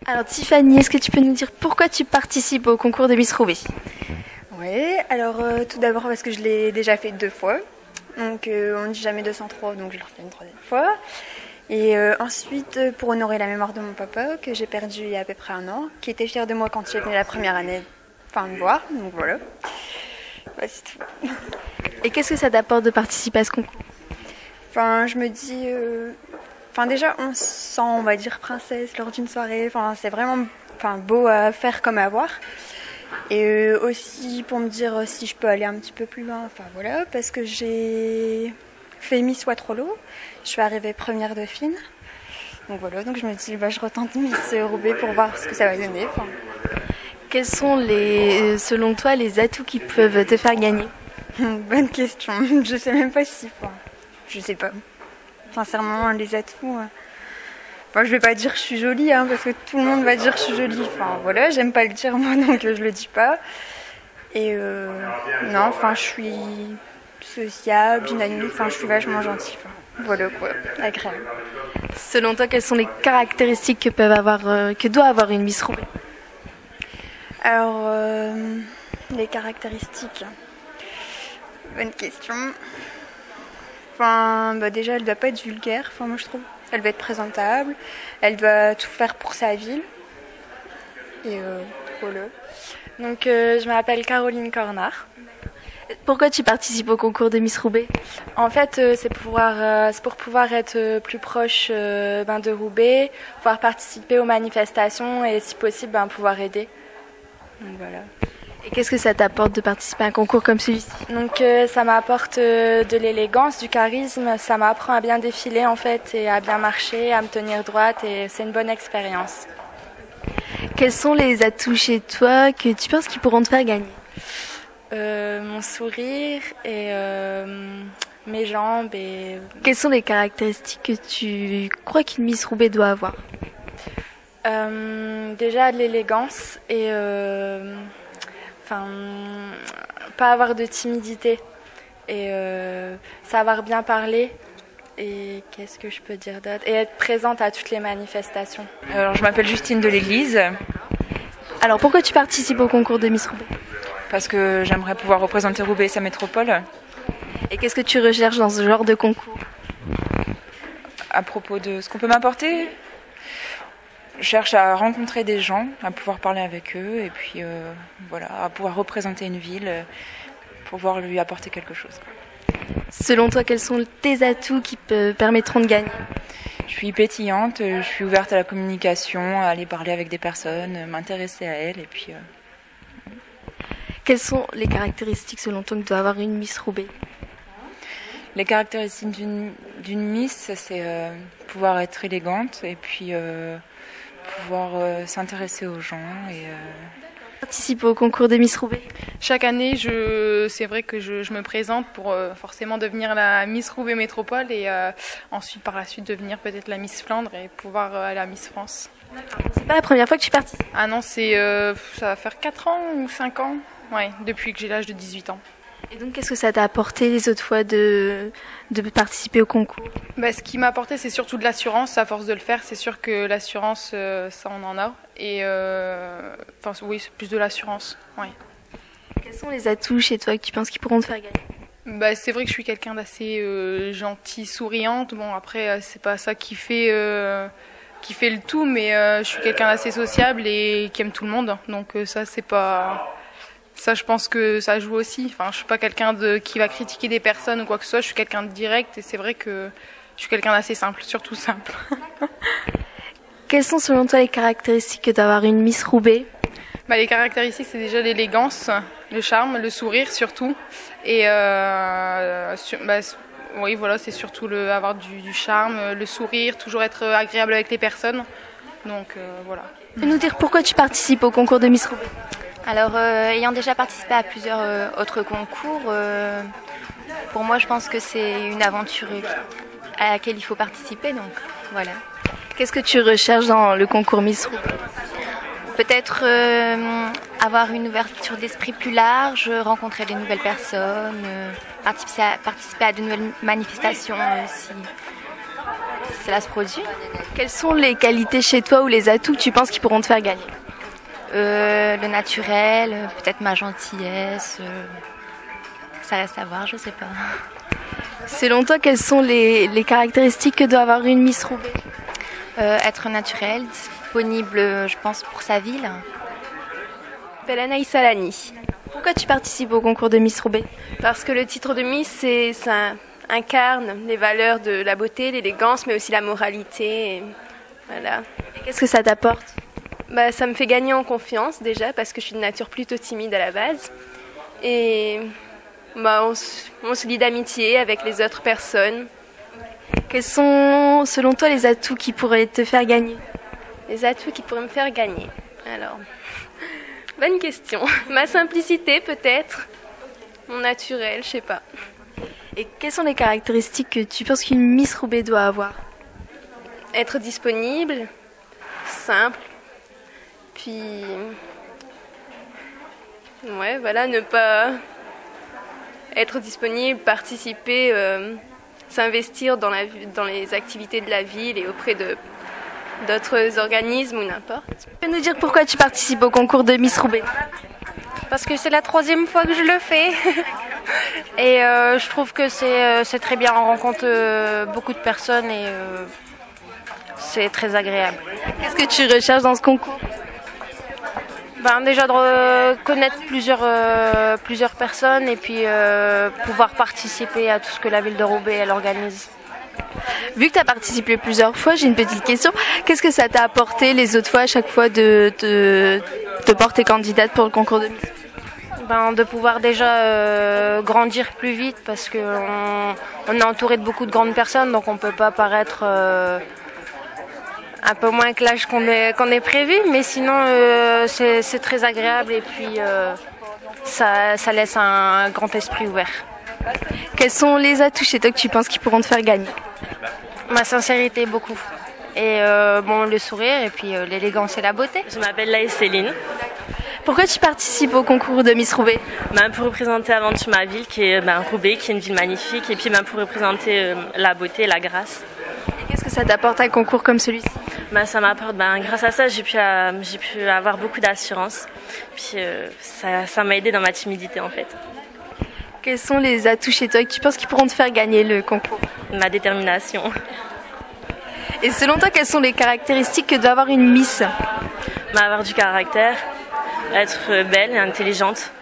Alors Tiffany, est-ce que tu peux nous dire pourquoi tu participes au concours de Miss Roubaix? Oui, alors tout d'abord parce que je l'ai déjà fait 2 fois. Donc on ne dit jamais 203, donc je le refais une 3e fois. Et ensuite pour honorer la mémoire de mon papa, que j'ai perdu il y a à peu près 1 an, qui était fier de moi quand il est venu la première année, enfin me voir, donc voilà. Ouais, c'est tout. Et qu'est-ce que ça t'apporte de participer à ce concours? Enfin, je me dis... Enfin, déjà, on se sent, on va dire, princesse lors d'une soirée. Enfin, c'est vraiment beau à faire comme à voir. Et aussi pour me dire si je peux aller un petit peu plus loin. Enfin, voilà, parce que j'ai fait Miss Waterloo. Je suis arrivée première dauphine. Donc voilà, donc je me dis, je retente Miss Roubaix pour voir ce que ça va donner. Enfin. Quels sont, selon toi, les atouts qui peuvent te faire gagner? Bonne question. Je sais même pas si... je sais pas. Sincèrement, les atouts... Enfin, je vais pas dire que je suis jolie, hein, parce que tout le monde va dire que je suis jolie. Enfin, voilà, j'aime pas le dire moi, donc je le dis pas. Et non, enfin, je suis sociable, dynamique, enfin, je suis vachement gentille. Enfin, voilà quoi, agréable. Selon toi, quelles sont les caractéristiques que doit avoir une Miss Roubaix? Alors, les caractéristiques... Bonne question. Enfin, déjà, elle doit pas être vulgaire, enfin, moi je trouve. Elle doit être présentable, elle doit tout faire pour sa ville. Et voilà. Donc, je m'appelle Caroline Cornard. Pourquoi tu participes au concours de Miss Roubaix? En fait, c'est pour pouvoir être plus proche de Roubaix, pouvoir participer aux manifestations et, si possible, pouvoir aider. Donc, voilà. Et qu'est-ce que ça t'apporte de participer à un concours comme celui-ci? Donc ça m'apporte de l'élégance, du charisme, ça m'apprend à bien défiler en fait et à bien marcher, à me tenir droite et c'est une bonne expérience. Quels sont les atouts chez toi que tu penses qui pourront te faire gagner? Mon sourire et mes jambes et... Quelles sont les caractéristiques que tu crois qu'une Miss Roubaix doit avoir? Déjà de l'élégance et... pas avoir de timidité et savoir bien parler et qu'est-ce que je peux dire d'autre et être présente à toutes les manifestations. Alors je m'appelle Justine de l'Église. Alors pourquoi tu participes au concours de Miss Roubaix? Parce que j'aimerais pouvoir représenter Roubaix et sa métropole. Et qu'est-ce que tu recherches dans ce genre de concours? À propos de ce qu'on peut m'apporter, je cherche à rencontrer des gens, à pouvoir parler avec eux et puis voilà, à pouvoir représenter une ville, pouvoir lui apporter quelque chose. Selon toi, quels sont tes atouts qui permettront de gagner? Je suis pétillante, je suis ouverte à la communication, à aller parler avec des personnes, m'intéresser à elles et puis... Quelles sont les caractéristiques selon toi que doit avoir une Miss Roubaix? Les caractéristiques d'une Miss, c'est pouvoir être élégante et puis... pouvoir s'intéresser aux gens et participer au concours de Miss Roubaix. Chaque année, c'est vrai que je me présente pour forcément devenir la Miss Roubaix Métropole et ensuite par la suite devenir peut-être la Miss Flandre et pouvoir aller à Miss France. C'est pas la première fois que tu participes? Ah non, ça va faire 4 ans ou 5 ans, ouais, depuis que j'ai l'âge de 18 ans. Et donc, qu'est-ce que ça t'a apporté les autres fois de participer au concours? Ce qui m'a apporté, c'est surtout de l'assurance. À force de le faire, c'est sûr que l'assurance, ça, on en a. Et oui, c'est plus de l'assurance. Ouais. Quels sont les atouts chez toi que tu penses qui pourront te faire gagner? C'est vrai que je suis quelqu'un d'assez gentil, souriante. Bon, après, c'est pas ça qui fait le tout, mais je suis quelqu'un d'assez sociable et qui aime tout le monde. Donc ça, c'est pas... Ça, je pense que ça joue aussi. Enfin, je suis pas quelqu'un qui va critiquer des personnes ou quoi que ce soit. Je suis quelqu'un de direct et c'est vrai que je suis quelqu'un d'assez simple, surtout simple. Quelles sont selon toi les caractéristiques que doit avoir une Miss Roubaix? Les caractéristiques, c'est déjà l'élégance, le charme, le sourire surtout. Et oui, voilà, c'est surtout avoir du charme, le sourire, toujours être agréable avec les personnes. Donc voilà. Peux nous dire pourquoi tu participes au concours de Miss Roubaix? Alors, ayant déjà participé à plusieurs autres concours, pour moi, je pense que c'est une aventure à laquelle il faut participer, donc voilà. Qu'est-ce que tu recherches dans le concours Miss Roubaix? Peut-être avoir une ouverture d'esprit plus large, rencontrer de nouvelles personnes, participer à de nouvelles manifestations si cela se produit. Quelles sont les qualités chez toi ou les atouts que tu penses qui pourront te faire gagner? Le naturel, peut-être ma gentillesse, ça reste à voir, je sais pas. Selon toi, quelles sont les caractéristiques que doit avoir une Miss Roubaix? Être naturel, disponible, je pense, pour sa ville. Je m'appelle Anaïs Alani. Pourquoi tu participes au concours de Miss Roubaix? Parce que le titre de Miss, ça incarne les valeurs de la beauté, l'élégance, mais aussi la moralité. Et voilà. Et qu'est-ce que ça t'apporte? Ça me fait gagner en confiance déjà, parce que je suis de nature plutôt timide à la base. Et on se lie d'amitié avec les autres personnes. Quels sont, selon toi, les atouts qui pourraient te faire gagner? Les atouts qui pourraient me faire gagner. Alors, bonne question. Ma simplicité peut-être, mon naturel, je sais pas. Et quelles sont les caractéristiques que tu penses qu'une Miss Roubaix doit avoir? Être disponible, simple, puis ouais, voilà, ne pas être disponible, participer, s'investir dans les activités de la ville et auprès d'autres organismes ou n'importe. Tu peux nous dire pourquoi tu participes au concours de Miss Roubaix? Parce que c'est la 3e fois que je le fais. Et je trouve que c'est très bien. On rencontre beaucoup de personnes et c'est très agréable. Qu'est-ce que tu recherches dans ce concours? Déjà de connaître plusieurs personnes et puis pouvoir participer à tout ce que la ville de Roubaix elle organise. Vu que tu as participé plusieurs fois, j'ai une petite question. Qu'est-ce que ça t'a apporté les autres fois à chaque fois de te porter candidate pour le concours de Miss? De pouvoir déjà grandir plus vite parce qu'on est entouré de beaucoup de grandes personnes, donc on ne peut pas paraître un peu moins que l'âge qu'on est prévu, mais sinon c'est très agréable et puis ça laisse un grand esprit ouvert. Quels sont les atouts chez toi que tu penses qui pourront te faire gagner? Ma sincérité, beaucoup. Et le sourire et puis l'élégance et la beauté. Je m'appelle Laïs Céline. Pourquoi tu participes au concours de Miss Roubaix? Pour représenter avant tout ma ville qui est Roubaix, qui est une ville magnifique, et puis pour représenter la beauté et la grâce. Et qu'est-ce que ça t'apporte un concours comme celui-ci? Ça m'apporte, grâce à ça, j'ai pu avoir beaucoup d'assurance. Puis ça m'a aidé dans ma timidité en fait. Quels sont les atouts chez toi que tu penses qui pourront te faire gagner le concours? Ma détermination. Et selon toi, quelles sont les caractéristiques que doit avoir une Miss? Avoir du caractère, être belle et intelligente.